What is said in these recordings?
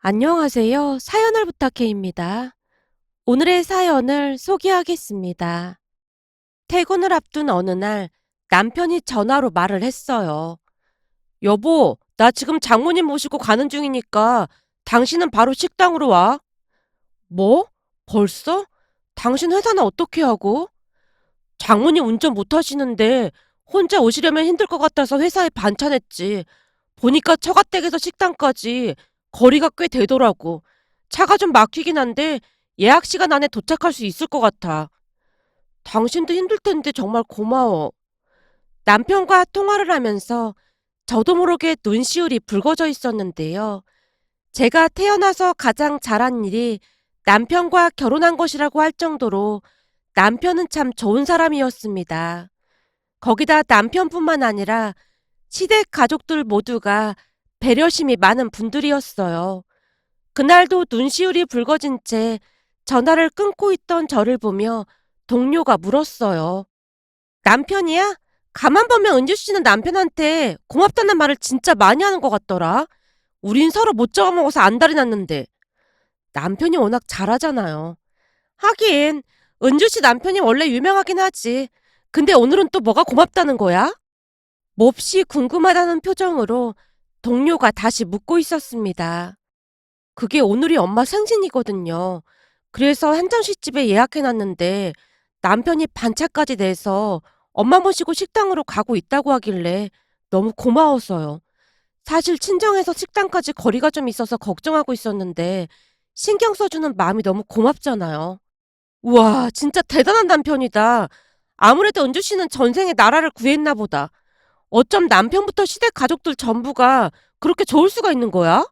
안녕하세요. 사연을 부탁해입니다. 오늘의 사연을 소개하겠습니다. 퇴근을 앞둔 어느 날 남편이 전화로 말을 했어요. 여보, 나 지금 장모님 모시고 가는 중이니까 당신은 바로 식당으로 와. 뭐? 벌써? 당신 회사는 어떻게 하고? 장모님 운전 못 하시는데 혼자 오시려면 힘들 것 같아서 회사에 반찬했지. 보니까 처가댁에서 식당까지 거리가 꽤 되더라고. 차가 좀 막히긴 한데 예약 시간 안에 도착할 수 있을 것 같아. 당신도 힘들 텐데 정말 고마워. 남편과 통화를 하면서 저도 모르게 눈시울이 붉어져 있었는데요. 제가 태어나서 가장 잘한 일이 남편과 결혼한 것이라고 할 정도로 남편은 참 좋은 사람이었습니다. 거기다 남편뿐만 아니라 시댁 가족들 모두가 배려심이 많은 분들이었어요. 그날도 눈시울이 붉어진 채 전화를 끊고 있던 저를 보며 동료가 물었어요. 남편이야? 가만 보면 은주 씨는 남편한테 고맙다는 말을 진짜 많이 하는 것 같더라. 우린 서로 못 잡아먹어서 안달이 났는데. 남편이 워낙 잘하잖아요. 하긴 은주 씨 남편이 원래 유명하긴 하지. 근데 오늘은 또 뭐가 고맙다는 거야? 몹시 궁금하다는 표정으로 동료가 다시 묻고 있었습니다. 그게 오늘이 엄마 생신이거든요. 그래서 한정식집에 예약해놨는데 남편이 반차까지 내서 엄마 모시고 식당으로 가고 있다고 하길래 너무 고마워서요. 사실 친정에서 식당까지 거리가 좀 있어서 걱정하고 있었는데 신경 써주는 마음이 너무 고맙잖아요. 우와, 진짜 대단한 남편이다. 아무래도 은주 씨는 전생에 나라를 구했나 보다. 어쩜 남편부터 시댁 가족들 전부가 그렇게 좋을 수가 있는 거야?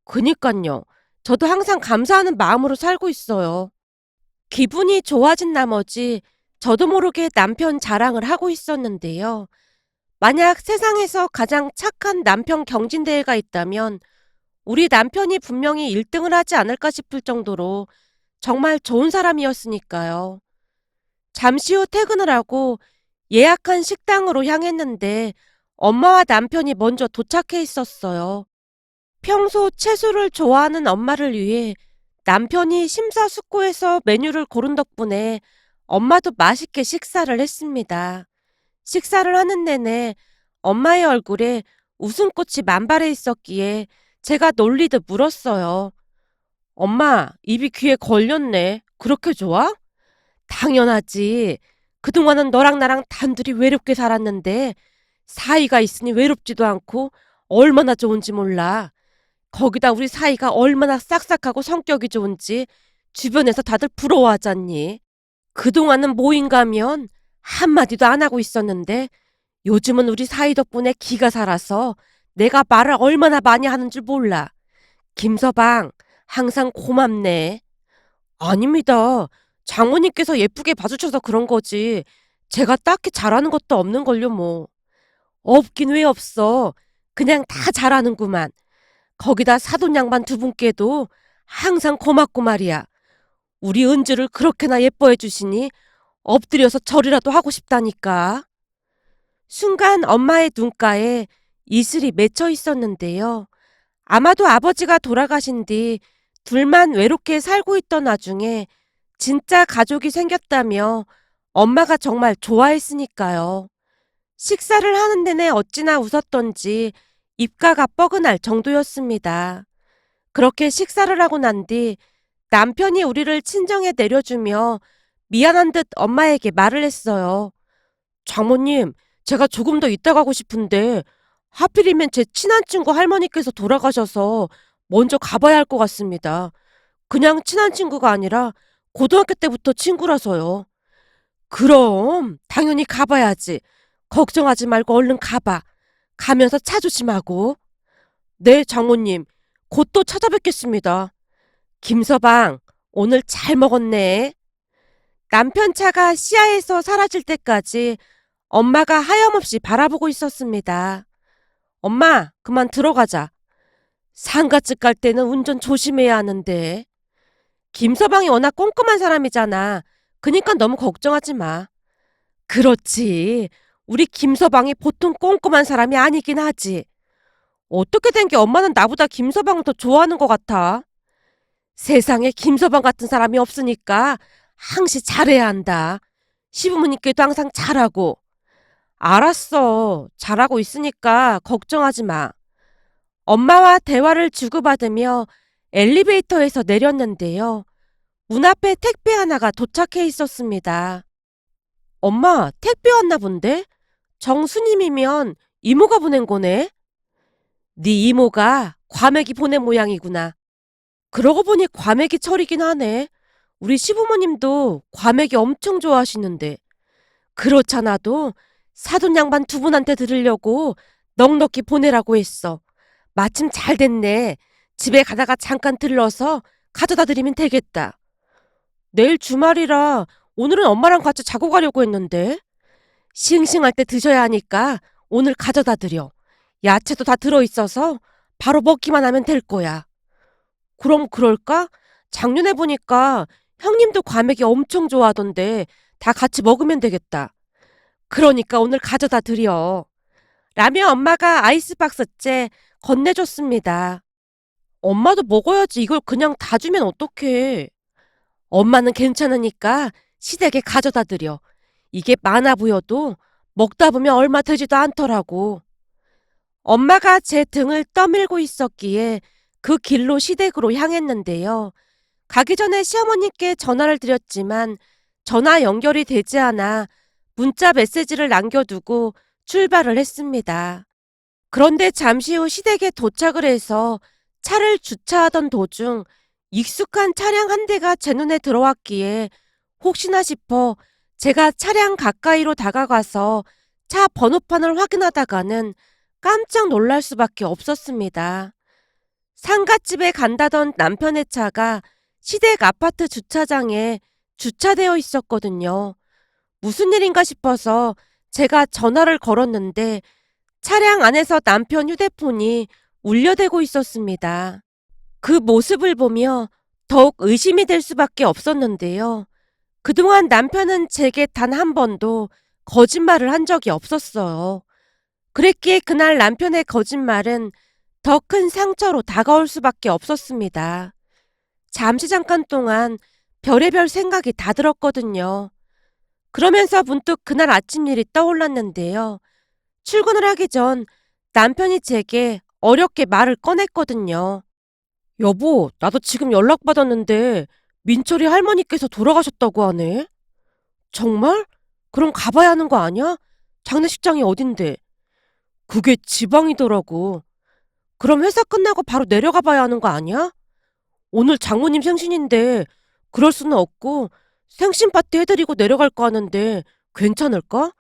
그니깐요. 저도 항상 감사하는 마음으로 살고 있어요. 기분이 좋아진 나머지 저도 모르게 남편 자랑을 하고 있었는데요. 만약 세상에서 가장 착한 남편 경진대회가 있다면 우리 남편이 분명히 1등을 하지 않을까 싶을 정도로 정말 좋은 사람이었으니까요. 잠시 후 퇴근을 하고 예약한 식당으로 향했는데 엄마와 남편이 먼저 도착해 있었어요. 평소 채소를 좋아하는 엄마를 위해 남편이 심사숙고해서 메뉴를 고른 덕분에 엄마도 맛있게 식사를 했습니다. 식사를 하는 내내 엄마의 얼굴에 웃음꽃이 만발해 있었기에 제가 놀리듯 물었어요. 엄마, 입이 귀에 걸렸네. 그렇게 좋아? 당연하지. 그동안은 너랑 나랑 단둘이 외롭게 살았는데 사이가 있으니 외롭지도 않고 얼마나 좋은지 몰라. 거기다 우리 사이가 얼마나 싹싹하고 성격이 좋은지 주변에서 다들 부러워하잖니. 그동안은 모임 가면 한마디도 안 하고 있었는데 요즘은 우리 사이 덕분에 기가 살아서 내가 말을 얼마나 많이 하는 줄 몰라. 김서방, 항상 고맙네. 아닙니다. 장모님께서 예쁘게 봐주셔서 그런 거지. 제가 딱히 잘하는 것도 없는걸요, 뭐. 없긴 왜 없어. 그냥 다 잘하는구만. 거기다 사돈 양반 두 분께도 항상 고맙고 말이야. 우리 은주를 그렇게나 예뻐해 주시니 엎드려서 절이라도 하고 싶다니까. 순간 엄마의 눈가에 이슬이 맺혀 있었는데요. 아마도 아버지가 돌아가신 뒤 둘만 외롭게 살고 있던 와중에 진짜 가족이 생겼다며 엄마가 정말 좋아했으니까요. 식사를 하는 내내 어찌나 웃었던지 입가가 뻐근할 정도였습니다. 그렇게 식사를 하고 난 뒤 남편이 우리를 친정에 내려주며 미안한 듯 엄마에게 말을 했어요. 장모님, 제가 조금 더 있다 가고 싶은데 하필이면 제 친한 친구 할머니께서 돌아가셔서 먼저 가봐야 할 것 같습니다. 그냥 친한 친구가 아니라 고등학교 때부터 친구라서요. 그럼 당연히 가봐야지. 걱정하지 말고 얼른 가봐. 가면서 차 조심하고. 네, 장모님. 곧 또 찾아뵙겠습니다. 김서방, 오늘 잘 먹었네. 남편 차가 시야에서 사라질 때까지 엄마가 하염없이 바라보고 있었습니다. 엄마, 그만 들어가자. 상가집 갈 때는 운전 조심해야 하는데. 김서방이 워낙 꼼꼼한 사람이잖아. 그니까 너무 걱정하지 마. 그렇지. 우리 김서방이 보통 꼼꼼한 사람이 아니긴 하지. 어떻게 된 게 엄마는 나보다 김서방을 더 좋아하는 것 같아? 세상에 김서방 같은 사람이 없으니까 항시 잘해야 한다. 시부모님께도 항상 잘하고. 알았어. 잘하고 있으니까 걱정하지 마. 엄마와 대화를 주고받으며 엘리베이터에서 내렸는데요. 문 앞에 택배 하나가 도착해 있었습니다. 엄마, 택배 왔나 본데? 정수님이면 이모가 보낸 거네? 네 이모가 과메기 보낸 모양이구나. 그러고 보니 과메기 철이긴 하네. 우리 시부모님도 과메기 엄청 좋아하시는데. 그렇잖아도 사돈 양반 두 분한테 들으려고 넉넉히 보내라고 했어. 마침 잘 됐네. 집에 가다가 잠깐 들러서 가져다 드리면 되겠다. 내일 주말이라 오늘은 엄마랑 같이 자고 가려고 했는데. 싱싱할 때 드셔야 하니까 오늘 가져다 드려. 야채도 다 들어있어서 바로 먹기만 하면 될 거야. 그럼 그럴까? 작년에 보니까 형님도 과메기 엄청 좋아하던데 다 같이 먹으면 되겠다. 그러니까 오늘 가져다 드려. 라며 엄마가 아이스박스째 건네줬습니다. 엄마도 먹어야지. 이걸 그냥 다 주면 어떡해. 엄마는 괜찮으니까 시댁에 가져다 드려. 이게 많아 보여도 먹다 보면 얼마 되지도 않더라고. 엄마가 제 등을 떠밀고 있었기에 그 길로 시댁으로 향했는데요. 가기 전에 시어머님께 전화를 드렸지만 전화 연결이 되지 않아 문자 메시지를 남겨두고 출발을 했습니다. 그런데 잠시 후 시댁에 도착을 해서 차를 주차하던 도중 익숙한 차량 한 대가 제 눈에 들어왔기에 혹시나 싶어 제가 차량 가까이로 다가가서 차 번호판을 확인하다가는 깜짝 놀랄 수밖에 없었습니다. 상갓집에 간다던 남편의 차가 시댁 아파트 주차장에 주차되어 있었거든요. 무슨 일인가 싶어서 제가 전화를 걸었는데 차량 안에서 남편 휴대폰이 울려대고 있었습니다. 그 모습을 보며 더욱 의심이 될 수밖에 없었는데요. 그동안 남편은 제게 단 한 번도 거짓말을 한 적이 없었어요. 그랬기에 그날 남편의 거짓말은 더 큰 상처로 다가올 수밖에 없었습니다. 잠깐 동안 별의별 생각이 다 들었거든요. 그러면서 문득 그날 아침 일이 떠올랐는데요. 출근을 하기 전 남편이 제게 어렵게 말을 꺼냈거든요. 여보, 나도 지금 연락받았는데 민철이 할머니께서 돌아가셨다고 하네. 정말? 그럼 가봐야 하는 거 아니야? 장례식장이 어딘데? 그게 지방이더라고. 그럼 회사 끝나고 바로 내려가 봐야 하는 거 아니야? 오늘 장모님 생신인데 그럴 수는 없고 생신 파티 해드리고 내려갈까 하는데 괜찮을까?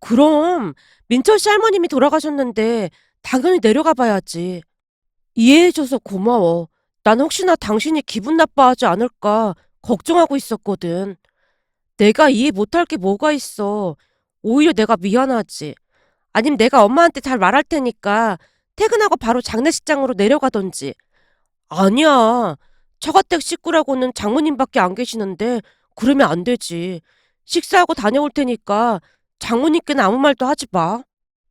그럼 민철 씨 할머님이 돌아가셨는데 당연히 내려가 봐야지. 이해해줘서 고마워. 난 혹시나 당신이 기분 나빠하지 않을까 걱정하고 있었거든. 내가 이해 못할 게 뭐가 있어. 오히려 내가 미안하지. 아님 내가 엄마한테 잘 말할 테니까 퇴근하고 바로 장례식장으로 내려가던지. 아니야. 처가댁 식구라고는 장모님밖에 안 계시는데 그러면 안 되지. 식사하고 다녀올 테니까 장모님께는 아무 말도 하지 마.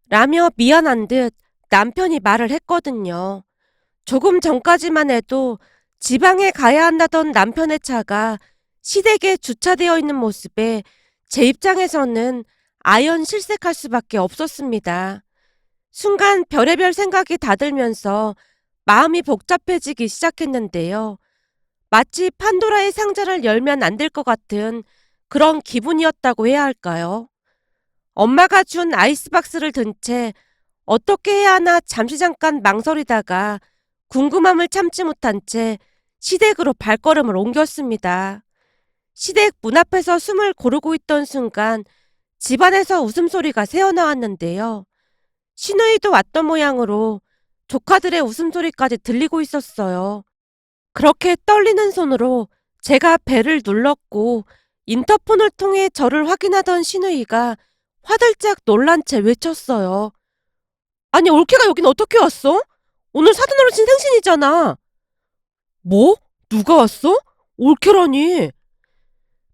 라며 미안한 듯 남편이 말을 했거든요. 조금 전까지만 해도 지방에 가야 한다던 남편의 차가 시댁에 주차되어 있는 모습에 제 입장에서는 아연 실색할 수밖에 없었습니다. 순간 별의별 생각이 다 들면서 마음이 복잡해지기 시작했는데요. 마치 판도라의 상자를 열면 안 될 것 같은 그런 기분이었다고 해야 할까요? 엄마가 준 아이스박스를 든 채 어떻게 해야 하나 잠깐 망설이다가 궁금함을 참지 못한 채 시댁으로 발걸음을 옮겼습니다. 시댁 문 앞에서 숨을 고르고 있던 순간 집안에서 웃음소리가 새어나왔는데요. 시누이도 왔던 모양으로 조카들의 웃음소리까지 들리고 있었어요. 그렇게 떨리는 손으로 제가 벨을 눌렀고 인터폰을 통해 저를 확인하던 시누이가 화들짝 놀란 채 외쳤어요. 아니 올케가 여긴 어떻게 왔어? 오늘 사돈어르신 생신이잖아. 뭐? 누가 왔어? 올케라니.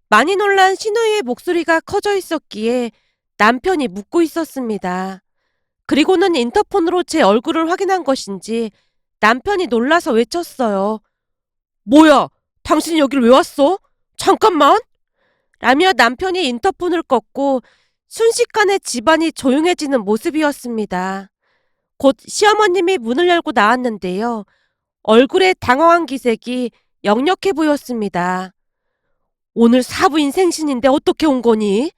많이 놀란 시누이의 목소리가 커져 있었기에 남편이 묻고 있었습니다. 그리고는 인터폰으로 제 얼굴을 확인한 것인지 남편이 놀라서 외쳤어요. 뭐야, 당신이 여길 왜 왔어? 잠깐만! 라며 남편이 인터폰을 껐고 순식간에 집안이 조용해지는 모습이었습니다. 곧 시어머님이 문을 열고 나왔는데요. 얼굴에 당황한 기색이 역력해 보였습니다. 오늘 사부인 생신인데 어떻게 온 거니?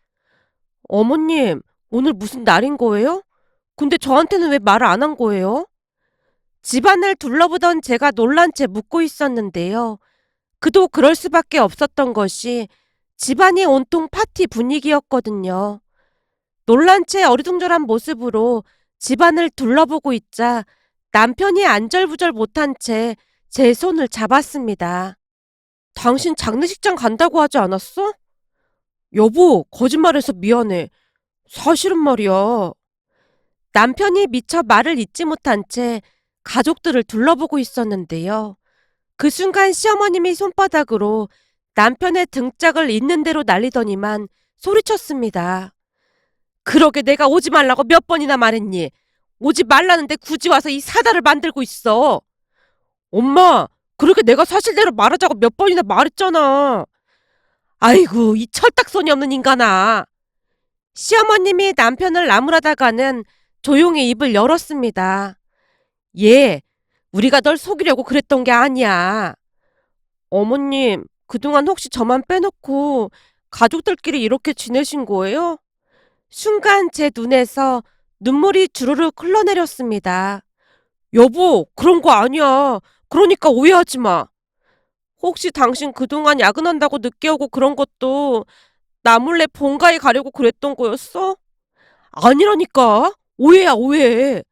어머님, 오늘 무슨 날인 거예요? 근데 저한테는 왜 말을 안 한 거예요? 집안을 둘러보던 제가 놀란 채 묻고 있었는데요. 그도 그럴 수밖에 없었던 것이 집안이 온통 파티 분위기였거든요. 놀란 채 어리둥절한 모습으로 집안을 둘러보고 있자 남편이 안절부절 못한 채 제 손을 잡았습니다. 당신 장례식장 간다고 하지 않았어? 여보, 거짓말해서 미안해. 사실은 말이야. 남편이 미처 말을 잇지 못한 채 가족들을 둘러보고 있었는데요. 그 순간 시어머님이 손바닥으로 남편의 등짝을 있는 대로 날리더니만 소리쳤습니다. 그러게 내가 오지 말라고 몇 번이나 말했니? 오지 말라는데 굳이 와서 이 사달을 만들고 있어. 엄마, 그렇게 내가 사실대로 말하자고 몇 번이나 말했잖아. 아이고, 이 철딱선이 없는 인간아. 시어머님이 남편을 나무라다가는 조용히 입을 열었습니다. 예, 우리가 널 속이려고 그랬던 게 아니야. 어머님, 그동안 혹시 저만 빼놓고 가족들끼리 이렇게 지내신 거예요? 순간 제 눈에서 눈물이 주르륵 흘러내렸습니다. 여보, 그런 거 아니야. 그러니까 오해하지 마. 혹시 당신 그동안 야근한다고 늦게 오고 그런 것도 나 몰래 본가에 가려고 그랬던 거였어? 아니라니까. 오해야, 오해.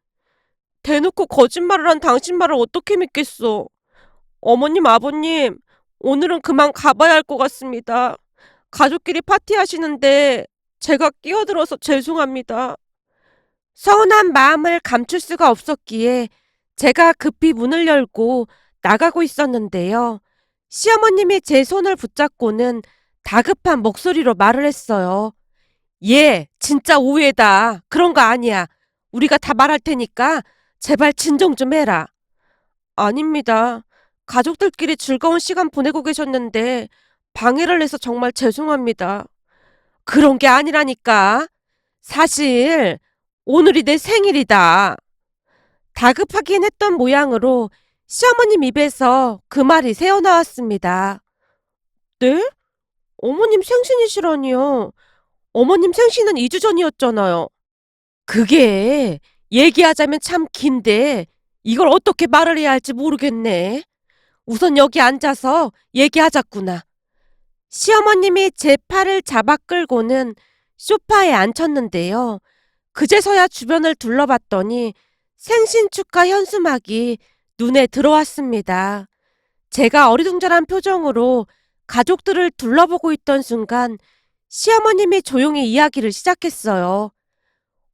대놓고 거짓말을 한 당신 말을 어떻게 믿겠어. 어머님, 아버님, 오늘은 그만 가봐야 할 것 같습니다. 가족끼리 파티하시는데 제가 끼어들어서 죄송합니다. 서운한 마음을 감출 수가 없었기에 제가 급히 문을 열고 나가고 있었는데요. 시어머님이 제 손을 붙잡고는 다급한 목소리로 말을 했어요. 얘, 진짜 오해다. 그런 거 아니야. 우리가 다 말할 테니까 제발 진정 좀 해라. 아닙니다. 가족들끼리 즐거운 시간 보내고 계셨는데 방해를 해서 정말 죄송합니다. 그런 게 아니라니까. 사실 오늘이 내 생일이다. 다급하긴 했던 모양으로 시어머님 입에서 그 말이 새어나왔습니다. 네? 어머님 생신이시라니요. 어머님 생신은 2주 전이었잖아요. 그게 얘기하자면 참 긴데 이걸 어떻게 말을 해야 할지 모르겠네. 우선 여기 앉아서 얘기하자꾸나. 시어머님이 제 팔을 잡아 끌고는 소파에 앉혔는데요. 그제서야 주변을 둘러봤더니 생신 축하 현수막이 눈에 들어왔습니다. 제가 어리둥절한 표정으로 가족들을 둘러보고 있던 순간 시어머님이 조용히 이야기를 시작했어요.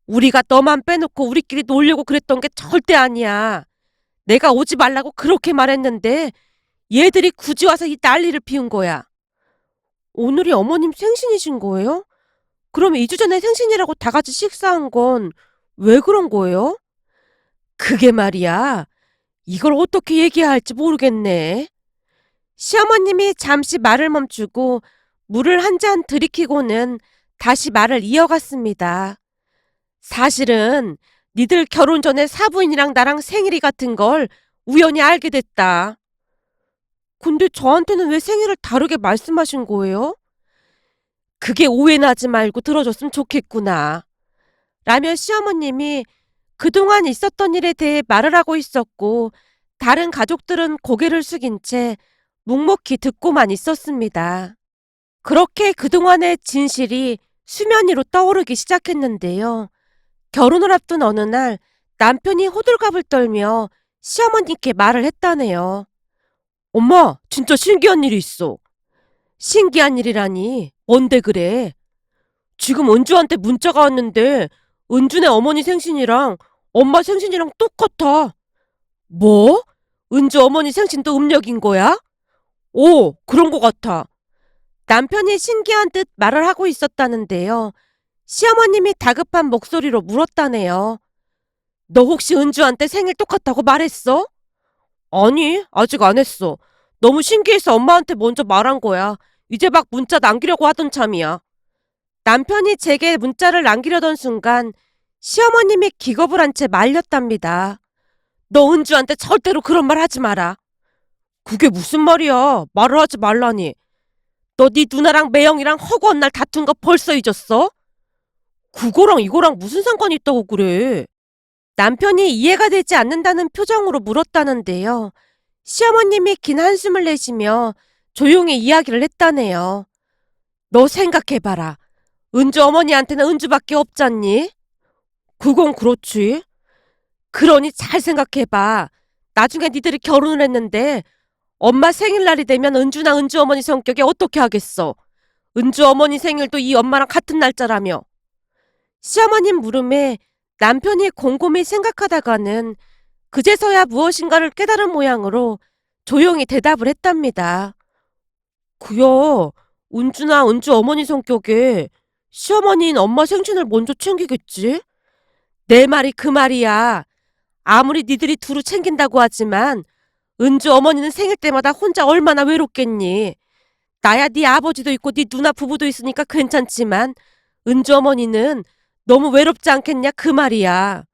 우리가 너만 빼놓고 우리끼리 놀려고 그랬던 게 절대 아니야. 내가 오지 말라고 그렇게 말했는데 얘들이 굳이 와서 이 난리를 피운 거야. 오늘이 어머님 생신이신 거예요? 그럼 2주 전에 생신이라고 다 같이 식사한 건 왜 그런 거예요? 그게 말이야. 이걸 어떻게 얘기해야 할지 모르겠네. 시어머님이 잠시 말을 멈추고 물을 한 잔 들이키고는 다시 말을 이어갔습니다. 사실은 니들 결혼 전에 사부인이랑 나랑 생일이 같은 걸 우연히 알게 됐다. 근데 저한테는 왜 생일을 다르게 말씀하신 거예요? 그게 오해나지 말고 들어줬으면 좋겠구나. 라며 시어머님이 그동안 있었던 일에 대해 말을 하고 있었고 다른 가족들은 고개를 숙인 채 묵묵히 듣고만 있었습니다. 그렇게 그동안의 진실이 수면 위로 떠오르기 시작했는데요. 결혼을 앞둔 어느 날 남편이 호들갑을 떨며 시어머니께 말을 했다네요. 엄마, 진짜 신기한 일이 있어. 신기한 일이라니? 뭔데 그래? 지금 은주한테 문자가 왔는데 은주네 어머니 생신이랑 엄마 생신이랑 똑같아. 뭐? 은주 어머니 생신도 음력인 거야? 오, 그런 거 같아. 남편이 신기한 듯 말을 하고 있었다는데요. 시어머님이 다급한 목소리로 물었다네요. 너 혹시 은주한테 생일 똑같다고 말했어? 아니, 아직 안 했어. 너무 신기해서 엄마한테 먼저 말한 거야. 이제 막 문자 남기려고 하던 참이야. 남편이 제게 문자를 남기려던 순간 시어머님이 기겁을 한 채 말렸답니다. 너 은주한테 절대로 그런 말 하지 마라. 그게 무슨 말이야? 말을 하지 말라니. 너 네 누나랑 매형이랑 허구한 날 다툰 거 벌써 잊었어? 그거랑 이거랑 무슨 상관이 있다고 그래? 남편이 이해가 되지 않는다는 표정으로 물었다는데요. 시어머님이 긴 한숨을 내쉬며 조용히 이야기를 했다네요. 너 생각해봐라. 은주 어머니한테는 은주밖에 없잖니? 그건 그렇지. 그러니 잘 생각해봐. 나중에 니들이 결혼을 했는데 엄마 생일날이 되면 은주나 은주 어머니 성격이 어떻게 하겠어? 은주 어머니 생일도 이 엄마랑 같은 날짜라며. 시어머님 물음에 남편이 곰곰이 생각하다가는 그제서야 무엇인가를 깨달은 모양으로 조용히 대답을 했답니다. 그야, 은주나 은주 어머니 성격에 시어머니인 엄마 생신을 먼저 챙기겠지? 내 말이 그 말이야. 아무리 니들이 두루 챙긴다고 하지만 은주 어머니는 생일 때마다 혼자 얼마나 외롭겠니? 나야 네 아버지도 있고 네 누나 부부도 있으니까 괜찮지만 은주 어머니는 너무 외롭지 않겠냐 그 말이야.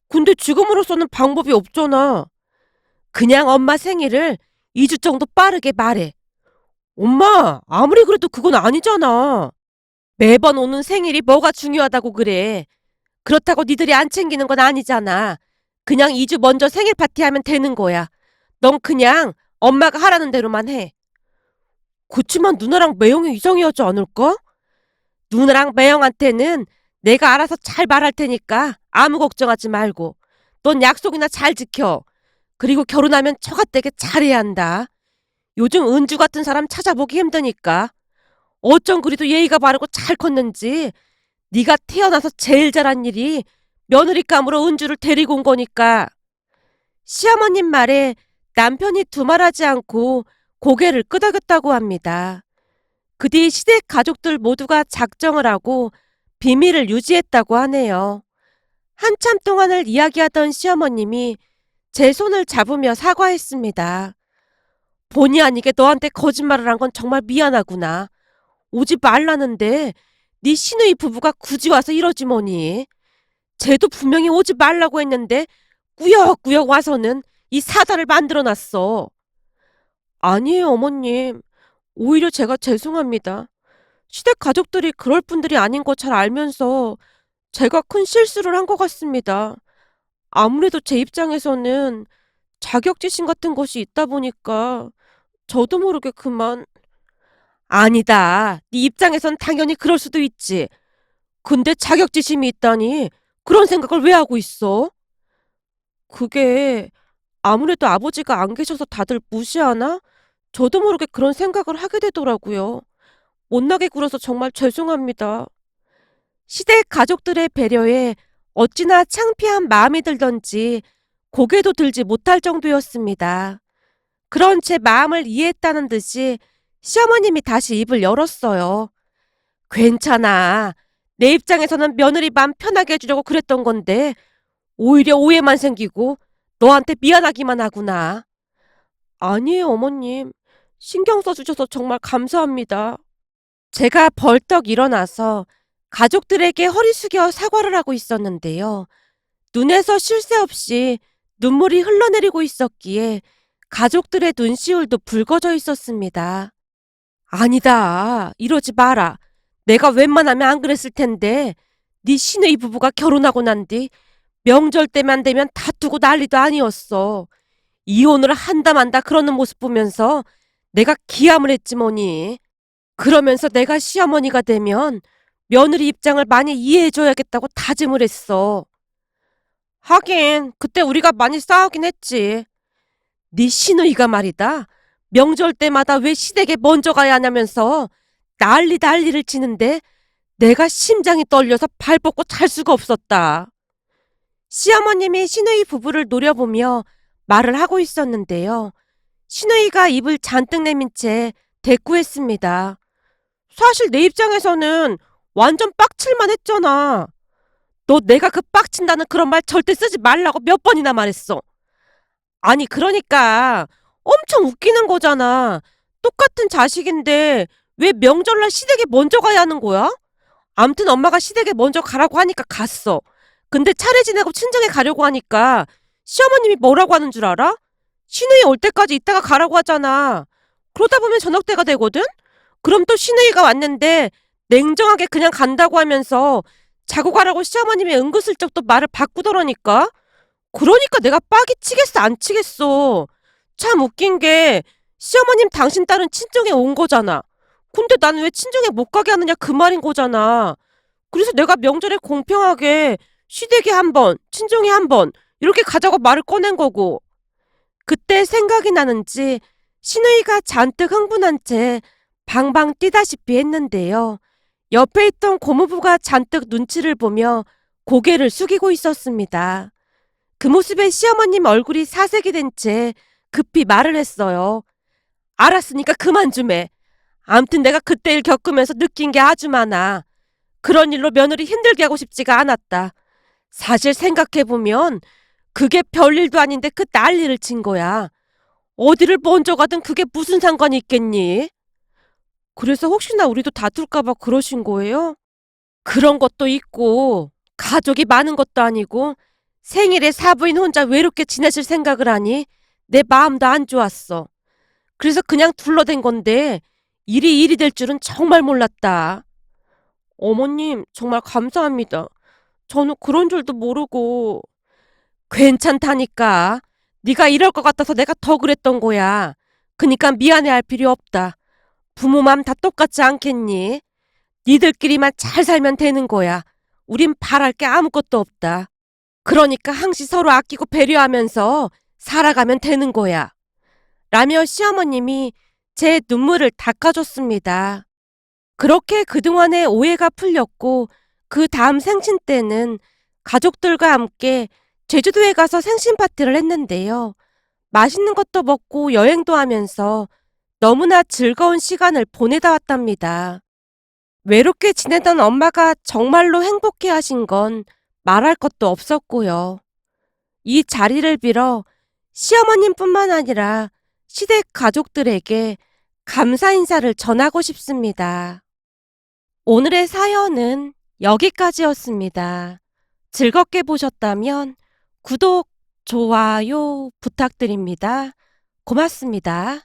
근데 지금으로서는 방법이 없잖아. 그냥 엄마 생일을 2주 정도 빠르게 말해. 엄마, 아무리 그래도 그건 아니잖아. 매번 오는 생일이 뭐가 중요하다고 그래. 그렇다고 니들이 안 챙기는 건 아니잖아. 그냥 2주 먼저 생일 파티하면 되는 거야. 넌 그냥 엄마가 하라는 대로만 해. 그치만 누나랑 매형이 이상해하지 않을까? 누나랑 매형한테는 내가 알아서 잘 말할 테니까 아무 걱정하지 말고. 넌 약속이나 잘 지켜. 그리고 결혼하면 처갓되게 잘해야 한다. 요즘 은주 같은 사람 찾아보기 힘드니까. 어쩜 그리도 예의가 바르고 잘 컸는지. 네가 태어나서 제일 잘한 일이 며느리감으로 은주를 데리고 온 거니까. 시어머님 말에 남편이 두말하지 않고 고개를 끄덕였다고 합니다. 그 뒤 시댁 가족들 모두가 작정을 하고 비밀을 유지했다고 하네요. 한참 동안을 이야기하던 시어머님이 제 손을 잡으며 사과했습니다. 본의 아니게 너한테 거짓말을 한 건 정말 미안하구나. 오지 말라는데 네 시누이 부부가 굳이 와서 이러지 뭐니. 쟤도 분명히 오지 말라고 했는데 꾸역꾸역 와서는 이 사달을 만들어놨어. 아니에요, 어머님. 오히려 제가 죄송합니다. 시댁 가족들이 그럴 분들이 아닌 거 잘 알면서 제가 큰 실수를 한 것 같습니다. 아무래도 제 입장에서는 자격지심 같은 것이 있다 보니까 저도 모르게 그만. 아니다. 네 입장에선 당연히 그럴 수도 있지. 근데 자격지심이 있다니 그런 생각을 왜 하고 있어? 그게 아무래도 아버지가 안 계셔서 다들 무시하나? 저도 모르게 그런 생각을 하게 되더라고요. 못나게 굴어서 정말 죄송합니다. 시댁 가족들의 배려에 어찌나 창피한 마음이 들던지 고개도 들지 못할 정도였습니다. 그런 제 마음을 이해했다는 듯이 시어머님이 다시 입을 열었어요. 괜찮아. 내 입장에서는 며느리 맘 편하게 해주려고 그랬던 건데 오히려 오해만 생기고 너한테 미안하기만 하구나. 아니에요, 어머님. 신경 써주셔서 정말 감사합니다. 제가 벌떡 일어나서 가족들에게 허리 숙여 사과를 하고 있었는데요. 눈에서 쉴 새 없이 눈물이 흘러내리고 있었기에 가족들의 눈시울도 붉어져 있었습니다. 아니다. 이러지 마라. 내가 웬만하면 안 그랬을 텐데 네 시누이 부부가 결혼하고 난 뒤 명절 때만 되면 다투고 난리도 아니었어. 이혼을 한다 만다 그러는 모습 보면서 내가 기함을 했지 뭐니. 그러면서 내가 시어머니가 되면 며느리 입장을 많이 이해해줘야겠다고 다짐을 했어. 하긴 그때 우리가 많이 싸우긴 했지. 네 시누이가 말이다. 명절 때마다 왜 시댁에 먼저 가야 하냐면서 난리를 치는데 내가 심장이 떨려서 발 뻗고 잘 수가 없었다. 시어머님이 시누이 부부를 노려보며 말을 하고 있었는데요. 시누이가 입을 잔뜩 내민 채 대꾸했습니다. 사실 내 입장에서는 완전 빡칠만 했잖아. 너 내가 그 빡친다는 그런 말 절대 쓰지 말라고 몇 번이나 말했어. 아니, 그러니까 엄청 웃기는 거잖아. 똑같은 자식인데 왜 명절날 시댁에 먼저 가야 하는 거야? 암튼 엄마가 시댁에 먼저 가라고 하니까 갔어. 근데 차례 지내고 친정에 가려고 하니까 시어머님이 뭐라고 하는 줄 알아? 시누이 올 때까지 있다가 가라고 하잖아. 그러다 보면 저녁 때가 되거든? 그럼 또 시누이가 왔는데 냉정하게 그냥 간다고 하면서 자고 가라고 시어머님이 은근슬쩍 또 말을 바꾸더라니까? 그러니까 내가 빡이 치겠어, 안 치겠어. 참 웃긴 게 시어머님 당신 딸은 친정에 온 거잖아. 근데 나는 왜 친정에 못 가게 하느냐 그 말인 거잖아. 그래서 내가 명절에 공평하게 시댁에 한 번, 친정에 한 번, 이렇게 가자고 말을 꺼낸 거고. 그때 생각이 나는지 시누이가 잔뜩 흥분한 채 방방 뛰다시피 했는데요. 옆에 있던 고모부가 잔뜩 눈치를 보며 고개를 숙이고 있었습니다. 그 모습에 시어머님 얼굴이 사색이 된 채 급히 말을 했어요. 알았으니까 그만 좀 해. 암튼 내가 그때 일 겪으면서 느낀 게 아주 많아. 그런 일로 며느리 힘들게 하고 싶지가 않았다. 사실 생각해보면 그게 별일도 아닌데 그 난리를 친 거야. 어디를 먼저 가든 그게 무슨 상관이 있겠니? 그래서 혹시나 우리도 다툴까봐 그러신 거예요? 그런 것도 있고 가족이 많은 것도 아니고 생일에 사부인 혼자 외롭게 지내실 생각을 하니 내 마음도 안 좋았어. 그래서 그냥 둘러댄 건데 일이 일이 될 줄은 정말 몰랐다. 어머님 정말 감사합니다. 저는 그런 줄도 모르고. 괜찮다니까. 네가 이럴 것 같아서 내가 더 그랬던 거야. 그니까 미안해할 필요 없다. 부모 맘 다 똑같지 않겠니? 니들끼리만 잘 살면 되는 거야. 우린 바랄 게 아무것도 없다. 그러니까 항시 서로 아끼고 배려하면서 살아가면 되는 거야. 라며 시어머님이 제 눈물을 닦아줬습니다. 그렇게 그동안의 오해가 풀렸고 그 다음 생신 때는 가족들과 함께 제주도에 가서 생신 파티를 했는데요. 맛있는 것도 먹고 여행도 하면서 너무나 즐거운 시간을 보내다 왔답니다. 외롭게 지내던 엄마가 정말로 행복해 하신 건 말할 것도 없었고요. 이 자리를 빌어 시어머님뿐만 아니라 시댁 가족들에게 감사 인사를 전하고 싶습니다. 오늘의 사연은 여기까지였습니다. 즐겁게 보셨다면 구독, 좋아요 부탁드립니다. 고맙습니다.